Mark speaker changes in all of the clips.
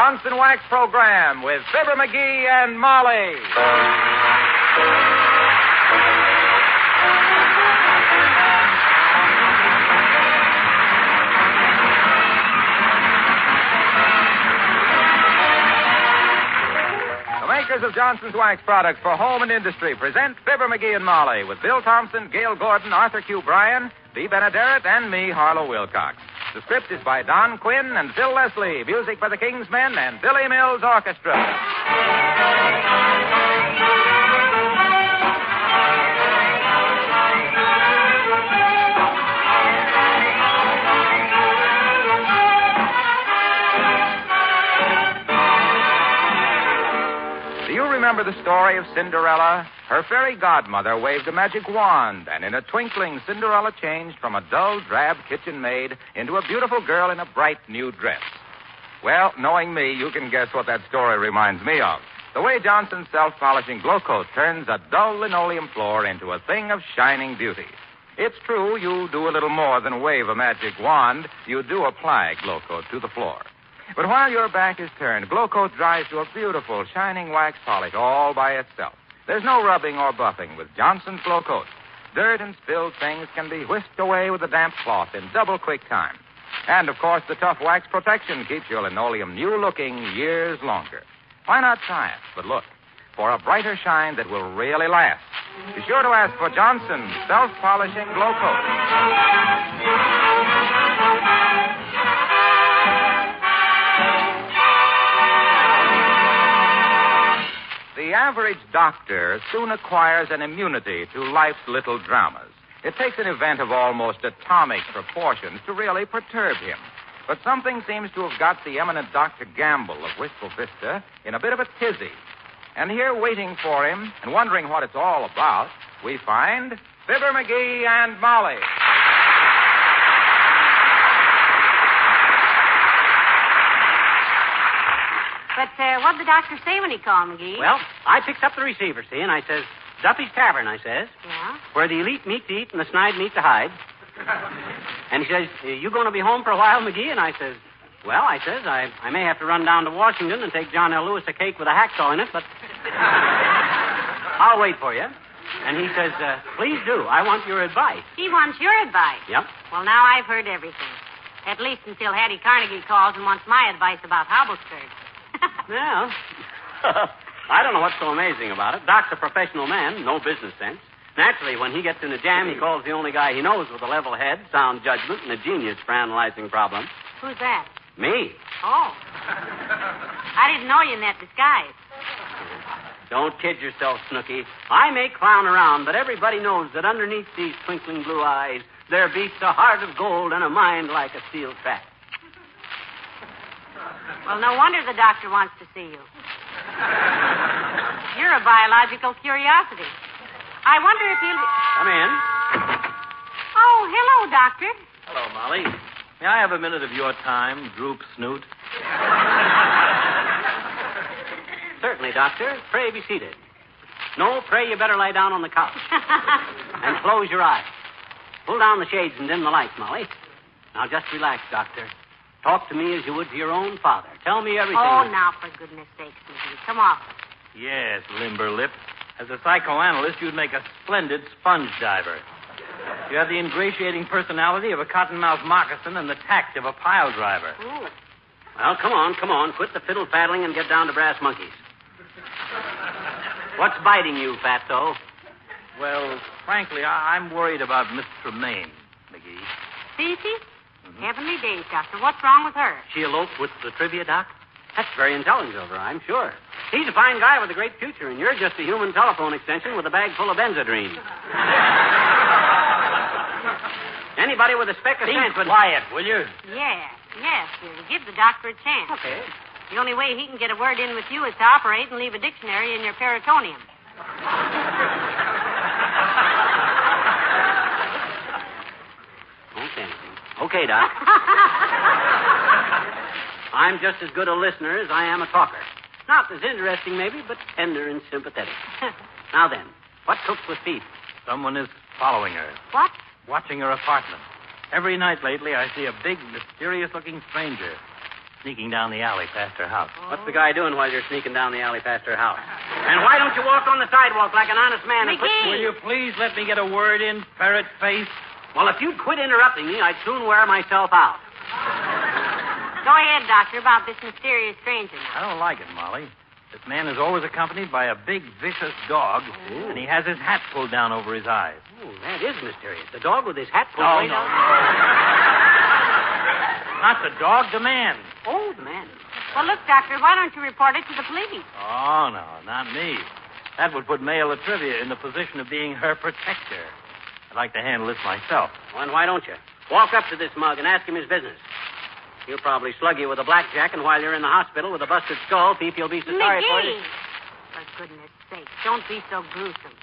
Speaker 1: Constant Wax program with Fibber McGee and Molly. The makers of Johnson's Wax products for home and industry present Fibber McGee and Molly with Bill Thompson, Gail Gordon, Arthur Q. Bryan, Dee Benaderet, and me, Harlow Wilcox. The script is by Don Quinn and Phil Leslie. Music by the King's Men and Billy Mills Orchestra. Do you remember the story of Cinderella? Her fairy godmother waved a magic wand, and in a twinkling, Cinderella changed from a dull, drab kitchen maid into a beautiful girl in a bright new dress. Well, knowing me, you can guess what that story reminds me of. The way Johnson's self-polishing glow coat turns a dull linoleum floor into a thing of shining beauty. It's true, you do a little more than wave a magic wand. You do apply glow coat to the floor. But while your back is turned, glow coat dries to a beautiful, shining wax polish all by itself. There's no rubbing or buffing with Johnson's Glow Coat. Dirt and spilled things can be whisked away with a damp cloth in double quick time. And, of course, the tough wax protection keeps your linoleum new-looking years longer. Why not try it? But look, for a brighter shine that will really last, be sure to ask for Johnson's Self-Polishing Glow Coat. The average doctor soon acquires an immunity to life's little dramas. It takes an event of almost atomic proportions to really perturb him. But something seems to have got the eminent Dr. Gamble of Wistful Vista in a bit of a tizzy. And here waiting for him and wondering what it's all about, we find Fibber McGee and Molly.
Speaker 2: But what'd the doctor say when he called, McGee?
Speaker 3: Well, I picks up the receiver, see, and I says, Duffy's Tavern, I says.
Speaker 2: Yeah?
Speaker 3: Where the elite meet to eat and the snide meet to hide. And he says, you going to be home for a while, McGee? And I says, well, I says, I may have to run down to Washington and take John L. Lewis a cake with a hacksaw in it, but I'll wait for you. And he says, please do. I want your advice.
Speaker 2: He wants your advice.
Speaker 3: Yep.
Speaker 2: Well, now I've heard everything. At least until Hattie Carnegie calls and wants my advice about hobble skirts.
Speaker 3: Well, I don't know what's so amazing about it. Doc's a professional man, no business sense. Naturally, when he gets in a jam, he calls the only guy he knows with a level head, sound judgment, and a genius for analyzing problems.
Speaker 2: Who's that?
Speaker 3: Me.
Speaker 2: Oh. I didn't know you in that disguise.
Speaker 3: Don't kid yourself, Snooky. I may clown around, but everybody knows that underneath these twinkling blue eyes, there beats a heart of gold and a mind like a steel trap.
Speaker 2: Well, no wonder the doctor wants to see you. You're a biological curiosity. I wonder if he'll be...
Speaker 3: Come in.
Speaker 2: Oh, hello, Doctor.
Speaker 4: Hello, Molly. May I have a minute of your time, Droop Snoot?
Speaker 3: Certainly, Doctor. Pray be seated. No, pray you better lie down on the couch. And close your eyes. Pull down the shades and dim the lights, Molly. Now, just relax, Doctor. Talk to me as you would to your own father. Tell me everything.
Speaker 2: Oh, now, for goodness sakes, McGee. Come off.
Speaker 4: Yes, limber lip. As a psychoanalyst, you'd make a splendid sponge diver. You have the ingratiating personality of a cottonmouth moccasin and the tact of a pile driver.
Speaker 2: Ooh.
Speaker 3: Well, come on. Quit the fiddle faddling and get down to brass monkeys. What's biting you, fatso?
Speaker 4: Well, frankly, I'm worried about Miss Tremaine, McGee.
Speaker 2: Fifi? Mm-hmm. Heavenly days, Doctor. What's wrong with her?
Speaker 3: She eloped with the trivia doc? That's very intelligent of her, I'm sure. He's a fine guy with a great future, and you're just a human telephone extension with a bag full of benzodrine. Anybody with a speck of sense would...
Speaker 4: quiet, will you?
Speaker 2: Yes, dearie. Give the doctor a chance.
Speaker 3: Okay.
Speaker 2: The only way he can get a word in with you is to operate and leave a dictionary in your peritoneum.
Speaker 3: Okay, Doc. I'm just as good a listener as I am a talker. Not as interesting, maybe, but tender and sympathetic. Now then, what cooks with Pete?
Speaker 4: Someone is following her.
Speaker 2: What?
Speaker 4: Watching her apartment. Every night lately, I see a big, mysterious-looking stranger. sneaking down the alley past her house.
Speaker 3: What's the guy doing while you're sneaking down the alley past her house? And why don't you walk on the sidewalk like an honest man?
Speaker 2: McGee!
Speaker 4: Will you please let me get a word in, ferret face?
Speaker 3: Well, if you'd quit interrupting me, I'd soon wear myself out.
Speaker 2: Go ahead, Doctor, about this mysterious stranger now.
Speaker 4: I don't like it, Molly. This man is always accompanied by a big, vicious dog, and he has his hat pulled down over his eyes.
Speaker 3: Oh, that is mysterious. The dog with his hat pulled
Speaker 4: No,
Speaker 3: way
Speaker 4: no.
Speaker 3: down.
Speaker 4: Not the dog, the man.
Speaker 3: Oh, the man.
Speaker 2: Well, look, Doctor, why don't you report it to the police?
Speaker 4: Oh, no, not me. That would put Mayor Latrivia in the position of being her protector. I'd like to handle this myself.
Speaker 3: Well, then why don't you? Walk up to this mug and ask him his business. He'll probably slug you with a blackjack, and while you're in the hospital with a busted skull, Fifi will be so sorry for you.
Speaker 2: For goodness sake, don't be so gruesome.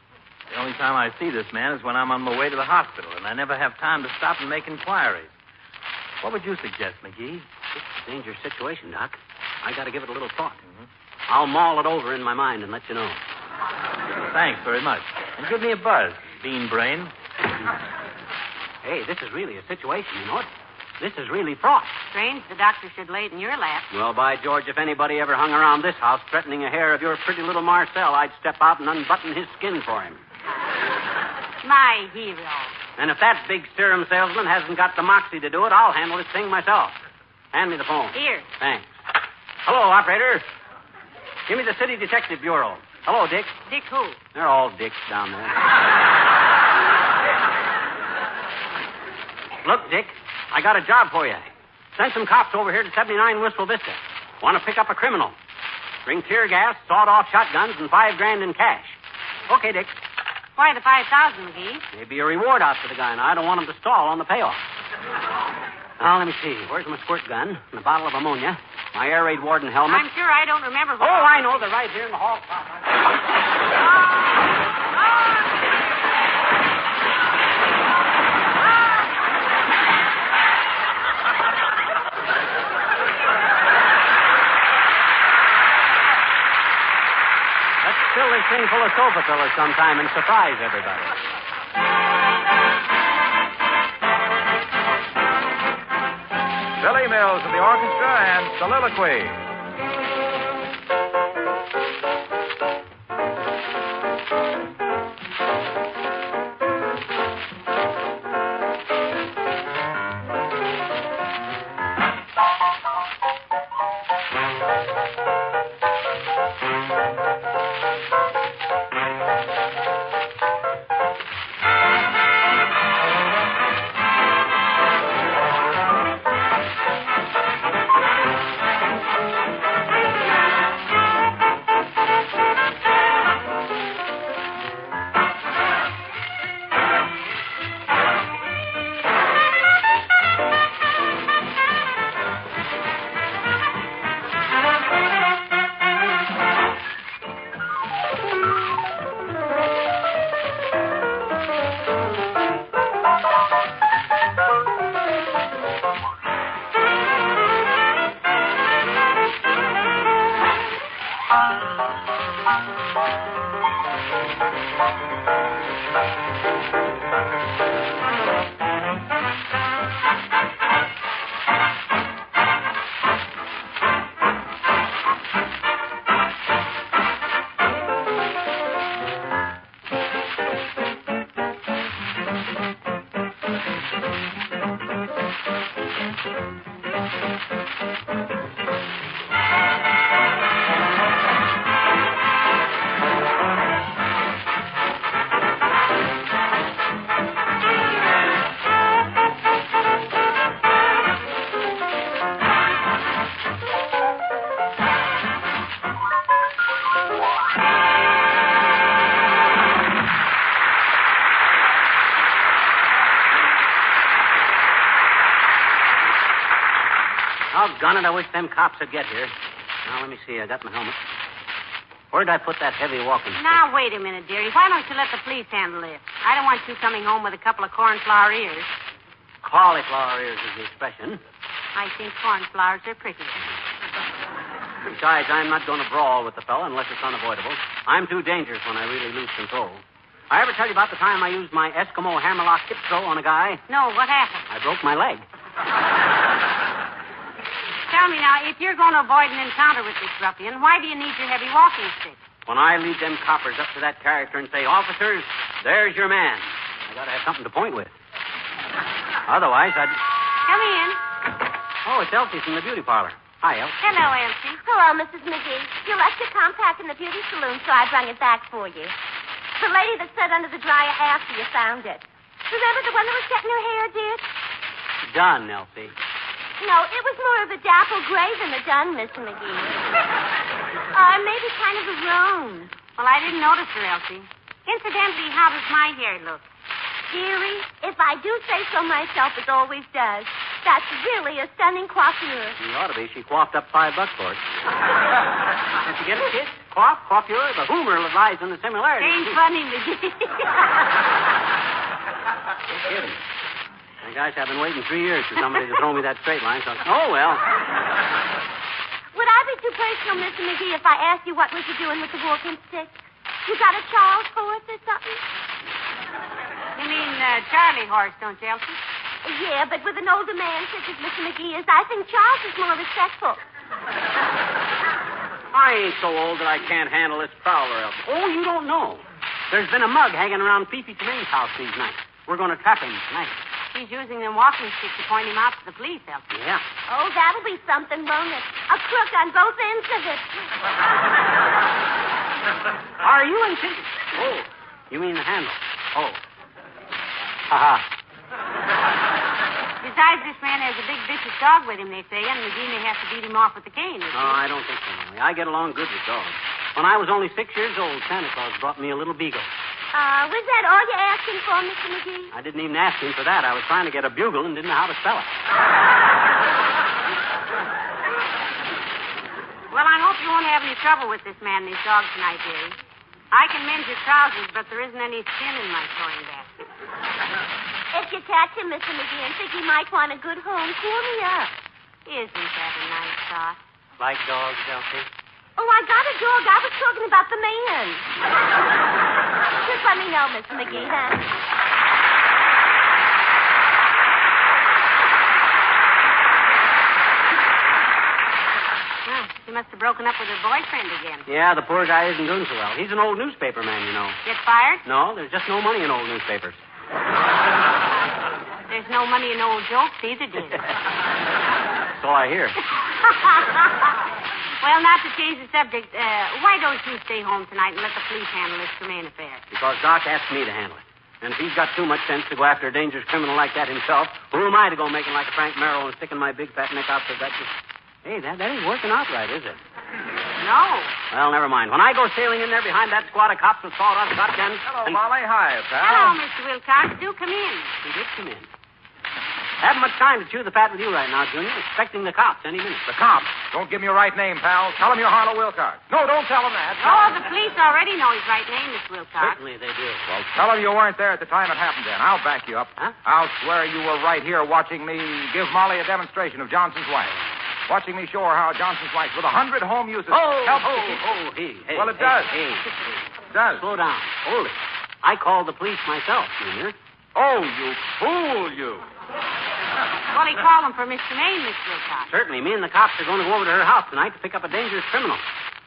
Speaker 4: The only time I see this man is when I'm on my way to the hospital, and I never have time to stop and make inquiries. What would you suggest, McGee?
Speaker 3: It's a dangerous situation, Doc. I got to give it a little thought. Mm-hmm. I'll mull it over in my mind and let you know.
Speaker 4: Thanks very much. And give me a buzz, bean brain.
Speaker 3: Hey, this is really a situation, you know it? This is really fraught.
Speaker 2: Strange the doctor should lay it in your lap.
Speaker 3: Well, by George, if anybody ever hung around this house threatening a hair of your pretty little Marcel, I'd step out and unbutton his skin for him.
Speaker 2: My hero.
Speaker 3: And if that big serum salesman hasn't got the moxie to do it, I'll handle this thing myself. Hand me the phone.
Speaker 2: Here.
Speaker 3: Thanks. Hello, operator. Give me the City Detective Bureau. Hello, Dick.
Speaker 2: Dick who?
Speaker 3: They're all dicks down there. Look, Dick, I got a job for you. Send some cops over here to 79 Wistful Vista. Want to pick up a criminal. Bring tear gas, sawed-off shotguns, and $5,000 in cash. Okay, Dick.
Speaker 2: Why the 5,000, McGee?
Speaker 3: Maybe a reward out for the guy. Now, I don't want him to stall on the payoff. Now, let me see. Where's my squirt gun and a bottle of ammonia? My air raid warden helmet.
Speaker 2: I'm sure I don't remember what...
Speaker 3: Oh, I know. They're right here in the hall. Let's fill this thing full of sofa fillers sometime and surprise everybody.
Speaker 1: Billy Mills of the orchestra and soliloquy.
Speaker 3: Doggone it, I wish them cops would get here. Now, let me see. I got my helmet. Where'd I put that heavy walking stick?
Speaker 2: Now, wait a minute, dearie. Why don't you let the police handle this? I don't want you coming home with a couple of cornflower ears.
Speaker 3: Cauliflower ears is the expression.
Speaker 2: I think cornflowers are pretty.
Speaker 3: Besides, I'm not going to brawl with the fella unless it's unavoidable. I'm too dangerous when I really lose control. I ever tell you about the time I used my Eskimo hammerlock hip throw on a guy?
Speaker 2: No, what happened?
Speaker 3: I broke my leg.
Speaker 2: Tell me now, if you're going to avoid an encounter with this ruffian, why do you need your heavy walking stick?
Speaker 3: When I lead them coppers up to that character and say, officers, there's your man, I got to have something to point with. Otherwise, I'd...
Speaker 2: Come in.
Speaker 3: Oh, it's Elsie from the beauty parlor. Hi, Elsie.
Speaker 2: Hello, Elsie.
Speaker 5: Hello, Mrs. McGee. You left your compact in the beauty saloon, so I brought it back for you. The lady that sat under the dryer after you found it. Remember the one that was getting her hair did?
Speaker 3: Done, Elsie.
Speaker 5: No, it was more of a dapple gray than a dun, Mr. McGee. Maybe kind of a roan.
Speaker 2: Well, I didn't notice her, Elsie. Incidentally, how does my hair look?
Speaker 5: Dearie, if I do say so myself, it always does. That's really a stunning coiffure.
Speaker 3: She ought to be. She coiffed up $5 for it. Did you get it, kid? Coiffure? The humor lies in the similarity.
Speaker 2: Ain't funny, McGee.
Speaker 3: No kidding. Hey, guys, I've been waiting 3 years for somebody to throw me that straight line. So... Oh, well.
Speaker 5: Would I be too personal, Mr. McGee, if I asked you what was you doing with the walking stick? You got a Charles horse or something?
Speaker 2: You mean Charlie horse, don't you, Elsie?
Speaker 5: Yeah, but with an older man such as Mr. McGee is, I think Charles is more respectful.
Speaker 3: I ain't so old that I can't handle this Prowler, Elsie. Oh, you don't know. There's been a mug hanging around Fifi Tremaine's house these nights. We're going to trap him tonight.
Speaker 2: He's using them walking sticks to point him out to the police, Elsie.
Speaker 3: Yeah.
Speaker 5: Oh, that'll be something, won't it? A crook on both ends of it.
Speaker 3: Are you insisting? Oh, you mean the handle? Oh. Ha-ha.
Speaker 2: Besides, this man has a big vicious dog with him, they say, and McGee may have to beat him off with the cane.
Speaker 3: Oh, I don't think so, Molly. I get along good with dogs. When I was only 6 years old, Santa Claus brought me a little beagle.
Speaker 5: Was that all you're asking for, Mr. McGee?
Speaker 3: I didn't even ask him for that. I was trying to get a bugle and didn't know how to spell it.
Speaker 2: Well, I hope you won't have any trouble with this man and his dog tonight, dearie. I can mend your trousers, but there isn't any skin in my sewing basket.
Speaker 5: If you catch him, Mr. McGee, and think he might want a good home, call me up.
Speaker 2: Isn't that a nice thought?
Speaker 3: Like dogs, Elsie?
Speaker 5: Oh, I got a dog. I was talking about the man. Just let me know, Mr. McGee, huh?
Speaker 2: She must have broken up with her boyfriend again.
Speaker 3: Yeah, the poor guy isn't doing so well. He's an old newspaper man, you know.
Speaker 2: Get fired?
Speaker 3: No, there's just no money in old newspapers.
Speaker 2: There's no money in old jokes either, dear.
Speaker 3: So I hear.
Speaker 2: Well, not to change the subject, why don't you stay home tonight and let the police handle this Tremaine affair?
Speaker 3: Because Doc asked me to handle it. And if he's got too much sense to go after a dangerous criminal like that himself, who am I to go making like a Frank Merrill and sticking my big fat neck out for that? Hey, that ain't working out right, is it?
Speaker 2: No.
Speaker 3: Well, never mind. When I go sailing in there behind that squad of cops with sawed-off shotguns...
Speaker 1: Hello, Molly. Hi, pal.
Speaker 2: Hello, Mr. Wilcox. Do come in.
Speaker 3: He did come in. Haven't much time to chew the fat with you right now, Junior. Expecting the cops any minute.
Speaker 1: The cops? Don't give me your right name, pal. Tell them you're Harlow Wilcox. No, don't tell them that.
Speaker 2: Oh, the police already know his right name, Mr. Wilcox.
Speaker 3: Certainly they do.
Speaker 1: Well, tell them you weren't there at the time it happened then. I'll back you up.
Speaker 3: Huh?
Speaker 1: I'll swear you were right here watching me give Molly a demonstration of Johnson's wax. Watching me show her how Johnson's wax with 100 home uses helps to keep...
Speaker 3: Hey.
Speaker 1: Well, it does.
Speaker 3: Hey.
Speaker 1: It does.
Speaker 3: Slow down. Hold it. I called the police myself, Junior.
Speaker 1: Oh, you fool, you.
Speaker 2: Well, he called him for Miss Tremaine, Mr. Wilcox.
Speaker 3: Certainly. Me and the cops are going to go over to her house tonight to pick up a dangerous criminal.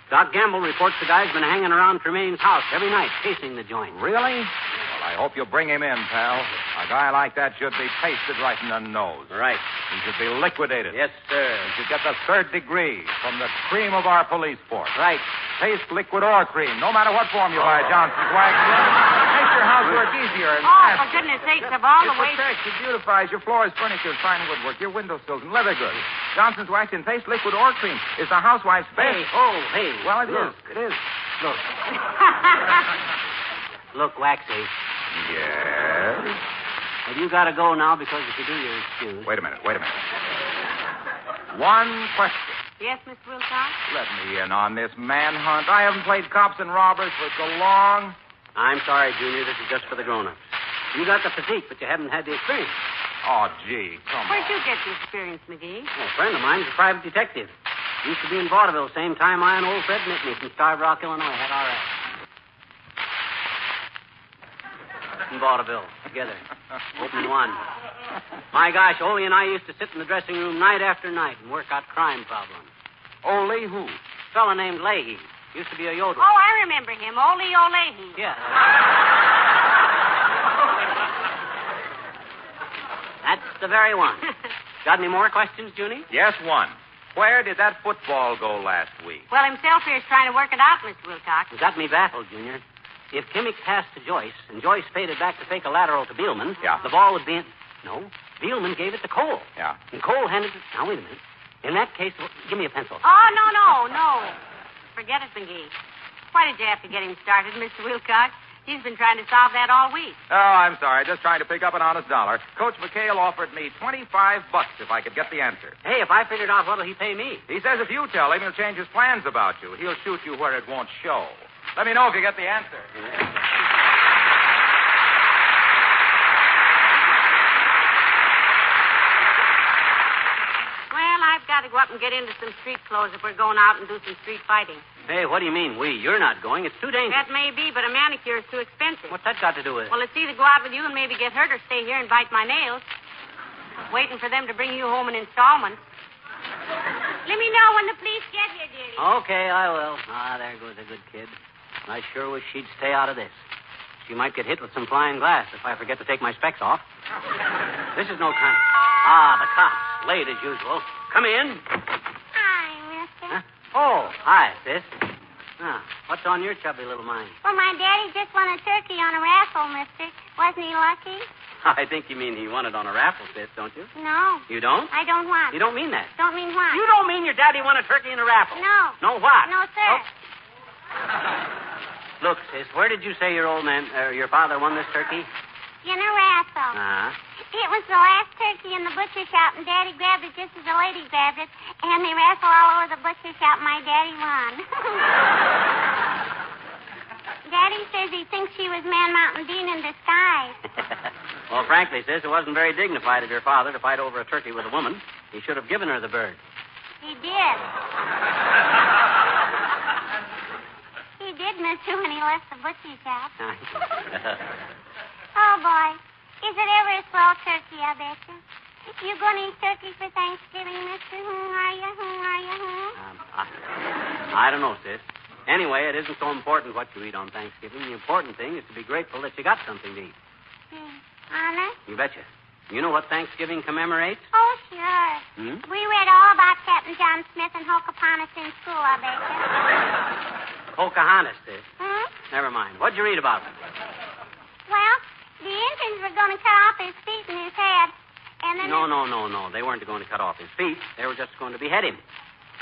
Speaker 3: Doc Gamble reports the guy's been hanging around Tremaine's house every night, chasing the joint.
Speaker 1: Really? Well, I hope you bring him in, pal. A guy like that should be pasted right in the nose.
Speaker 3: Right.
Speaker 1: He should be liquidated.
Speaker 3: Yes, sir.
Speaker 1: He should get the 3rd degree from the cream of our police force.
Speaker 3: Right.
Speaker 1: Taste liquid or cream, no matter what form you buy Johnson's wax in. Makes your housework easier and
Speaker 2: Oh,
Speaker 1: faster.
Speaker 2: for goodness sakes, of all the
Speaker 1: It
Speaker 2: ways...
Speaker 1: protects, it beautifies your floors, furniture, fine woodwork, your windowsills, and leather goods. Johnson's wax in taste liquid or cream is the housewife's best.
Speaker 3: Hey.
Speaker 1: Well, it
Speaker 3: Look.
Speaker 1: is. It is.
Speaker 3: Look. Look, Waxy.
Speaker 1: Yes?
Speaker 3: Have you got to go now because if you do, you're excused.
Speaker 1: Wait a minute. One question.
Speaker 2: Yes, Mr. Wilcox?
Speaker 1: Let me in on this manhunt. I haven't played cops and robbers for so long.
Speaker 3: I'm sorry, Junior. This is just for the grown-ups. You got the physique, but you haven't had the experience.
Speaker 1: Oh, gee, come
Speaker 2: Where'd
Speaker 1: on.
Speaker 2: you get the experience, McGee?
Speaker 3: Oh, a friend of mine's a private detective. Used to be in vaudeville same time I and old Fred met me from Starved Rock, Illinois. Had our ass. and vaudeville together. Open one. My gosh, Ole and I used to sit in the dressing room night after night and work out crime problems.
Speaker 1: Ole who?
Speaker 3: A fella named Leahy. Used to be a yodeler.
Speaker 2: Oh, I remember him. Ole O'Leahy.
Speaker 3: Yeah. That's the very one. Got any more questions, Junie?
Speaker 1: Yes, one. Where did that football go last week?
Speaker 2: Well, himself here's trying to work it out, Mr. Wilcox.
Speaker 3: You got me baffled, Junior. If Kimmick passed to Joyce and Joyce faded back to fake a lateral to Beelman,
Speaker 1: Yeah.
Speaker 3: the ball would be in... No, Beelman gave it to Cole.
Speaker 1: Yeah.
Speaker 3: And Cole handed it... Now, wait a minute. In that case, give me a pencil.
Speaker 2: Oh, no. Forget it, McGee. Why did you have to get him started, Mr. Wilcox? He's been trying to solve that all week.
Speaker 1: Oh, I'm sorry. Just trying to pick up an honest dollar. Coach McHale offered me $25 if I could get the answer.
Speaker 3: Hey, if I figured out, what'll he pay me?
Speaker 1: He says if you tell him, he'll change his plans about you. He'll shoot you where it won't show. Let me know if you get the answer.
Speaker 2: Well, I've got to go up and get into some street clothes if we're going out and do some street fighting.
Speaker 3: Hey, what do you mean, we? You're not going. It's too dangerous.
Speaker 2: That may be, but a manicure is too expensive.
Speaker 3: What's that got to do with it?
Speaker 2: Well, it's either go out with you and maybe get hurt or stay here and bite my nails. Waiting for them to bring you home in installments. Let me know when the police get here, dearie.
Speaker 3: Okay, I will. Ah, there goes a good kid. I sure wish she'd stay out of this. She might get hit with some flying glass if I forget to take my specs off. This is no time. Ah, the cops. Late as usual. Come in.
Speaker 5: Hi, mister.
Speaker 3: Huh? Oh, hi, sis. Ah, what's on your chubby little mind?
Speaker 5: Well, my daddy just won a turkey on a raffle, mister. Wasn't he lucky?
Speaker 3: I think you mean he won it on a raffle, sis, don't you?
Speaker 5: No.
Speaker 3: You don't?
Speaker 5: I don't want.
Speaker 3: You don't mean that.
Speaker 5: Don't mean what?
Speaker 3: You don't mean your daddy won a turkey in a raffle?
Speaker 5: No.
Speaker 3: No what?
Speaker 5: No, sir.
Speaker 3: Oh. Look, sis, where did you say your your father won this turkey?
Speaker 5: In a raffle.
Speaker 3: Uh-huh.
Speaker 5: It was the last turkey in the butcher shop, and Daddy grabbed it just as the lady grabbed it, and they raffle all over the butcher shop, and my daddy won. Daddy says he thinks she was Man Mountain Dean in disguise.
Speaker 3: Well, frankly, sis, it wasn't very dignified of your father to fight over a turkey with a woman. He should have given her the bird.
Speaker 5: He did. He did, mister, when he left the butcher shop. Oh, boy. Is it ever a swell turkey, I bet you? You going to eat turkey for Thanksgiving, mister? Are you?
Speaker 3: I don't know, sis. Anyway, it isn't so important what you eat on Thanksgiving. The important thing is to be grateful that you got something to eat.
Speaker 5: Honest?
Speaker 3: You betcha. You know what Thanksgiving commemorates?
Speaker 5: Oh, sure.
Speaker 3: Hmm?
Speaker 5: We read all about Captain John Smith and Pocahontas in school, I bet you.
Speaker 3: Pocahontas, sis.
Speaker 5: Hmm?
Speaker 3: Never mind. What'd you read about them?
Speaker 5: Well, the Indians were going to cut off his feet and his head, and then...
Speaker 3: No. They weren't going to cut off his feet. They were just going to behead him.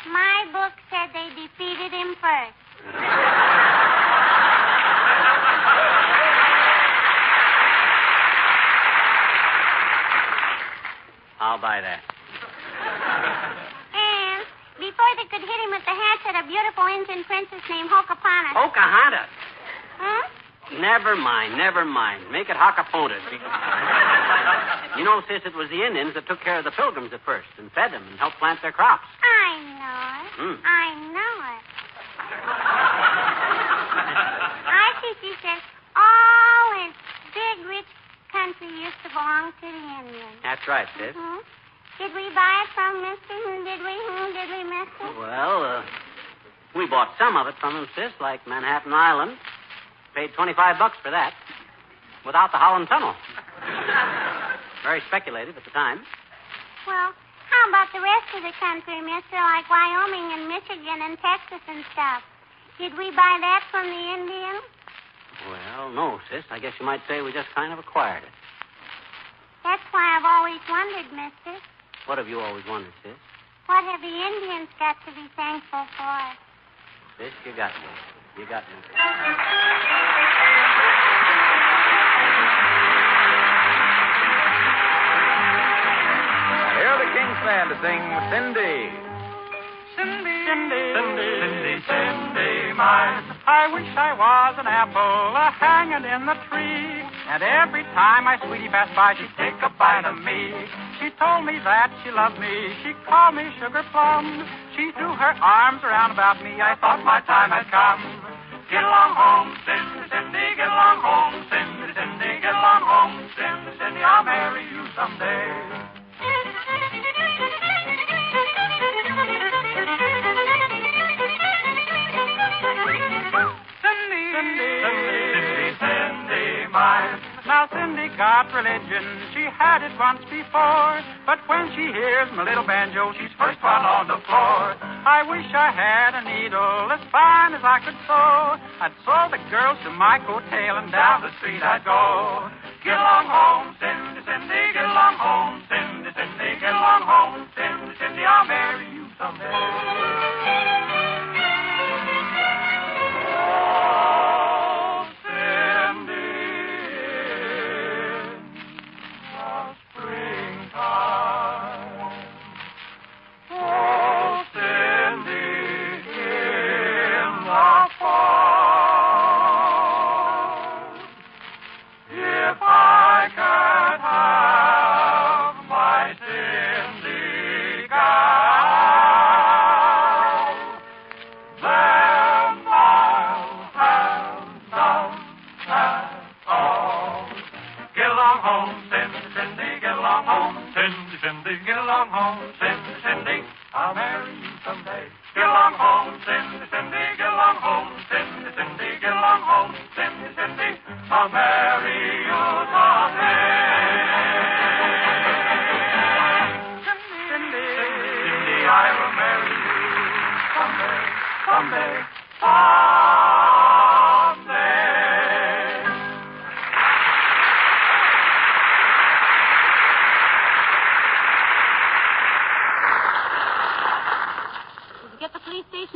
Speaker 5: My book said they defeated him first.
Speaker 3: I'll buy that.
Speaker 5: And before they could hit him with the hatchet, a beautiful Indian princess named Pocahontas.
Speaker 3: Pocahontas?
Speaker 5: Hmm?
Speaker 3: Never mind. Make it Hockapotas. You know, sis, it was the Indians that took care of the Pilgrims at first and fed them and helped plant their crops.
Speaker 5: I know it. I know it. I think you said all this big, rich country used to belong to the Indians.
Speaker 3: That's right, sis.
Speaker 5: Hmm? Did we buy it from Mister? Did we, Mister?
Speaker 3: Well, we bought some of it from them, sis, like Manhattan Island. Paid $25 for that. Without the Holland Tunnel. Very speculative at the time.
Speaker 5: Well, how about the rest of the country, mister, like Wyoming and Michigan and Texas and stuff? Did we buy that from the Indians?
Speaker 3: Well, no, sis. I guess you might say we just kind of acquired it.
Speaker 5: That's why I've always wondered, mister.
Speaker 3: What have you always wondered, sis?
Speaker 5: What have the Indians got to be thankful for?
Speaker 3: Sis, you got me. You got me.
Speaker 1: Here are the King's Band to sing Cindy.
Speaker 6: Cindy, mine. I wish I was an apple hanging in the tree. And every time my sweetie passed by, she'd take a bite of me. She told me that she loved me. She called me Sugar Plum. She threw her arms around about me. I thought my time had come. Get along home, Cindy, Cindy, get along home, Cindy, Cindy, get get along home. Cindy, Cindy, I'll marry you someday. Cindy, mine. Now Cindy got religion, she had it once before, but when she hears my little banjo, she's first one on the floor. I wish I had a needle as fine as I could sew. I'd sew the girls to my coattail and down the street I'd go. Get along home, Cindy, Cindy, get along home, Cindy, Cindy, get along home, Cindy, Cindy, I'll marry you someday.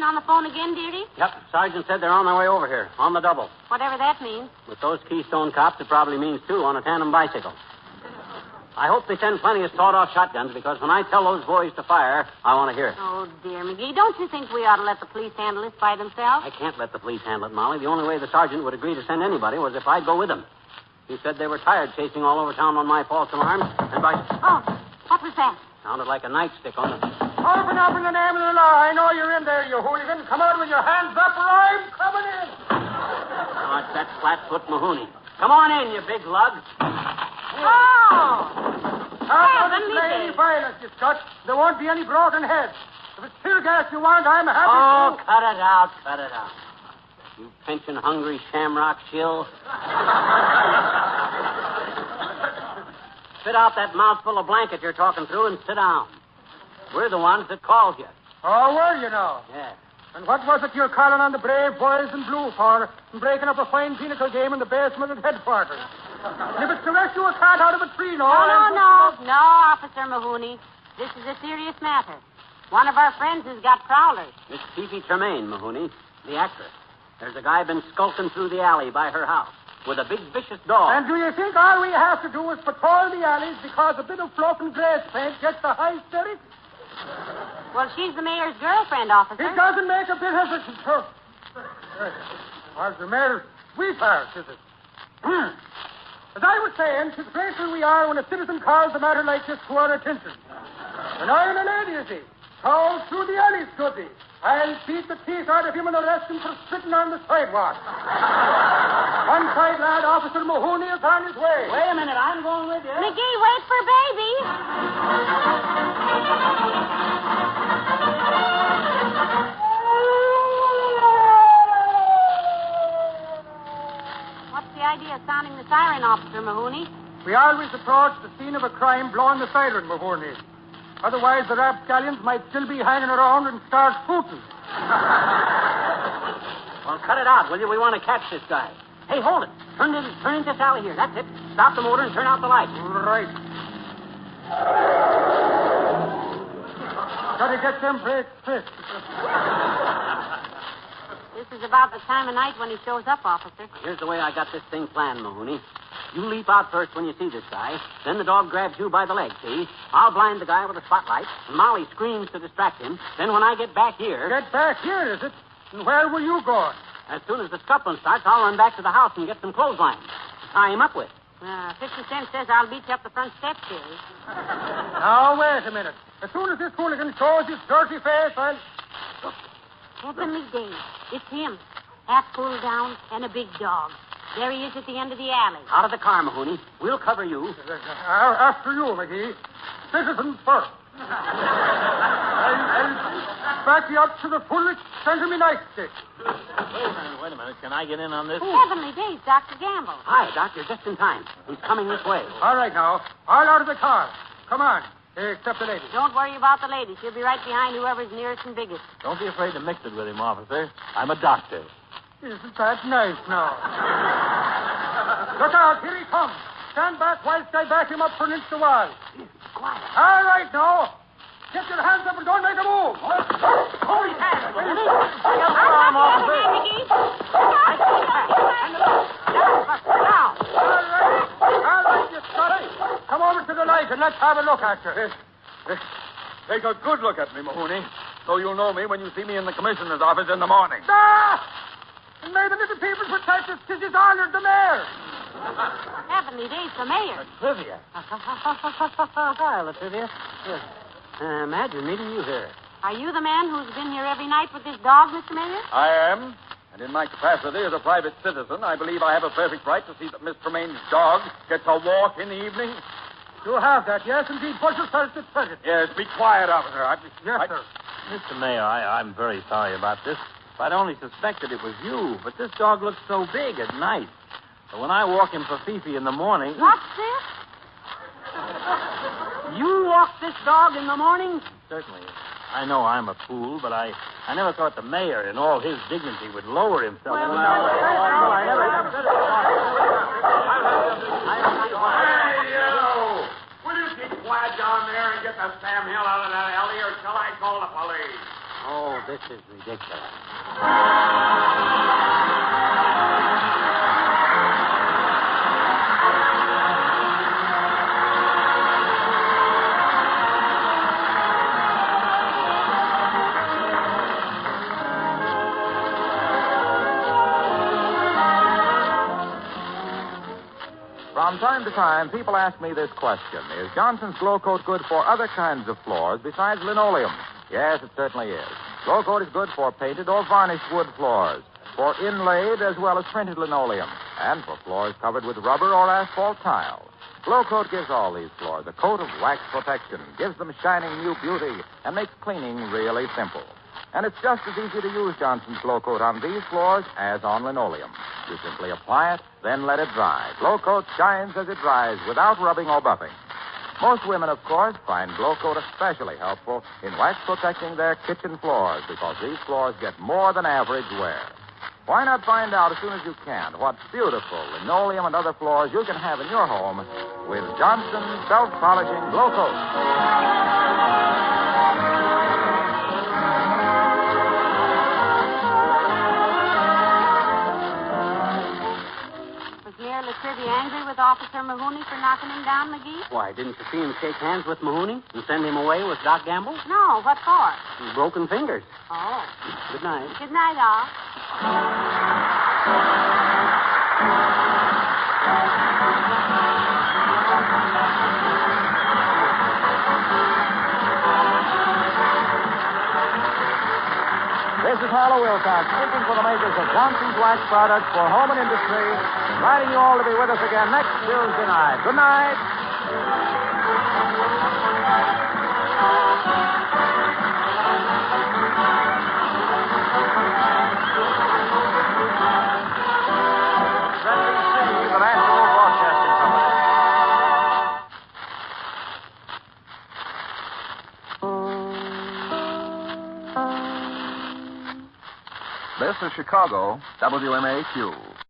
Speaker 2: On the phone again, dearie?
Speaker 3: Yep. Sergeant said they're on their way over here, on the double.
Speaker 2: Whatever that means.
Speaker 3: With those Keystone cops, it probably means two on a tandem bicycle. I hope they send plenty of sawed-off shotguns, because when I tell those boys to fire, I want to hear it.
Speaker 2: Oh, dear, McGee, don't you think we ought to let the police handle this by themselves?
Speaker 3: I can't let the police handle it, Molly. The only way the sergeant would agree to send anybody was if I'd go with them. He said they were tired chasing all over town on my false alarms, and by...
Speaker 2: Oh, what was that?
Speaker 3: Sounded like a nightstick on the...
Speaker 7: Open up in the name of the law. I know you're in there, you hooligan. Come out with your hands up or I'm coming in.
Speaker 3: Oh, it's that flat-foot Mahoney. Come on in, you big lug.
Speaker 2: Oh!
Speaker 7: Don't display any violence, you Scotch. There won't be any broken heads. If it's tear gas you want, I'm happy
Speaker 3: to... cut it out, cut it out. You pension-hungry shamrock shill. Spit out that mouthful of blanket you're talking through and sit down. We're the ones that called you.
Speaker 7: Oh, were you now?
Speaker 3: Yeah.
Speaker 7: And what was it you're calling on the brave boys in blue for and breaking up a fine pinnacle game in the basement at headquarters? If it's to rescue a cat out of a tree,
Speaker 2: No, Officer Mahoney. This is a serious matter. One of our friends has got Prowlers.
Speaker 3: Miss Fifi Tremaine, Mahoney, the actress. There's a guy been skulking through the alley by her house with a big, vicious dog.
Speaker 7: And do you think all we have to do is patrol the alleys because a bit of fluff and grass paint gets the high spirits?
Speaker 2: Well, she's the mayor's girlfriend, officer.
Speaker 7: It doesn't make a bit of a... What's the matter? Sweetheart, is it? As I was saying, it's grateful we are when a citizen calls a matter like this to our attention. And I am a lady, you see. Called through the alleys, Goody. I'll beat the teeth out of him and arrest him for spitting on the sidewalk. One side, lad, Officer Mahoney is on his way.
Speaker 3: Wait a minute, I'm going with you.
Speaker 2: McGee, wait for baby. What's the idea of sounding the siren, Officer Mahoney?
Speaker 7: We always approach the scene of a crime blowing the siren, Mahoney. Otherwise, the rapscallions might still be hanging around and start hooting.
Speaker 3: Well, cut it out, will you? We want to catch this guy. Hey, hold it. Turn in this alley here. That's it. Stop the motor and turn out the lights.
Speaker 7: Right. Gotta get them brakes fixed.
Speaker 2: This is about the time of night when he shows up, officer.
Speaker 3: Here's the way I got this thing planned, Mahoney. You leap out first when you see this guy. Then the dog grabs you by the leg, see? I'll blind the guy with a spotlight, and Molly screams to distract him. Then when I get back here...
Speaker 7: Get back here, is it? And where were you going?
Speaker 3: As soon as the scuffling starts, I'll run back to the house and get some clotheslines to tie him up with.
Speaker 2: 50 Cent says I'll beat you up the front steps here.
Speaker 7: Now, wait a minute. As soon as this hooligan shows his dirty face, I'll...
Speaker 2: Heavenly days. It's him. Hat pulled down and a big dog. There he is at the end of the alley.
Speaker 3: Out of the car, Mahoney. We'll cover you.
Speaker 7: After you, McGee. Citizens first. I'll back you up to the full extent of my nightstick.
Speaker 4: Wait a minute. Can I get in on this?
Speaker 2: Heavenly days, Dr. Gamble.
Speaker 3: Hi, Doc. You're just in time. He's coming this way.
Speaker 7: All right, now. All out of the car. Come on. Except the lady.
Speaker 2: Don't worry about the lady. She'll be right behind whoever's nearest and biggest.
Speaker 4: Don't be afraid to mix it with him, officer. I'm a doctor.
Speaker 7: Isn't that nice now? Look out. Here he comes. Stand back whilst I back him up for an inch the wall.
Speaker 3: Quiet.
Speaker 7: All right, now. Get your hands up and don't make a move.
Speaker 3: Hold his hands.
Speaker 2: I'll have the other hand, McGee.
Speaker 3: Now.
Speaker 7: All right, you Scotty. Come over to the light and let's have a look at you.
Speaker 8: Take a good look at me, Mahoney, so you'll know me when you see me in the commissioner's office in the morning.
Speaker 7: Ah! And may the little people protect us till he's honored the mayor.
Speaker 2: Heavenly days, the mayor.
Speaker 3: Trivia. Hi, Latrivia. Yes. Imagine meeting you here.
Speaker 2: Are you the man who's been here every night with this dog, Mr. Mayor?
Speaker 8: I am. And in my capacity as a private citizen, I believe I have a perfect right to see that Miss Tremaine's dog gets a walk in the evening.
Speaker 7: You have that, yes, indeed. Put yourself to credit.
Speaker 8: Yes, be quiet, officer.
Speaker 7: Yes, sir.
Speaker 4: Mr. Mayor, I'm very sorry about this. If I'd only suspected it was you, but this dog looks so big at night. But when I walk him for Fifi in the morning...
Speaker 2: What's this?
Speaker 3: You walk this dog in the morning?
Speaker 4: Certainly. I know I'm a fool, but I never thought the mayor, in all his dignity, would lower himself.
Speaker 3: I never...
Speaker 8: Hey, you! Will you keep quiet down there and get the Sam Hill out of that alley, or shall I call the police?
Speaker 3: Oh, this is ridiculous.
Speaker 1: From time to time, people ask me this question. Is Johnson's Glow Coat good for other kinds of floors besides linoleum? Yes, it certainly is. Glow Coat is good for painted or varnished wood floors, for inlaid as well as printed linoleum, and for floors covered with rubber or asphalt tile. Glow Coat gives all these floors a coat of wax protection, gives them shining new beauty, and makes cleaning really simple. And it's just as easy to use Johnson's Glow Coat on these floors as on linoleum. You simply apply it, then let it dry. Glow Coat shines as it dries without rubbing or buffing. Most women, of course, find Glow Coat especially helpful in wax protecting their kitchen floors because these floors get more than average wear. Why not find out as soon as you can what beautiful linoleum and other floors you can have in your home with Johnson's self-polishing Glow Coat?
Speaker 2: Latrivia angry with Officer Mahoney for knocking him down, McGee?
Speaker 3: Why, didn't you see him shake hands with Mahoney and send him away with Doc Gamble?
Speaker 2: No, what for?
Speaker 3: Broken fingers.
Speaker 2: Oh.
Speaker 3: Good night.
Speaker 2: Good night, all.
Speaker 1: This is Harlow Wilcox speaking for the makers of Johnson's Wax Products for Home and Industry, inviting you all to be with us again next Tuesday night. Good night. NBC, the National Broadcasting Company.
Speaker 8: This is Chicago, WMAQ.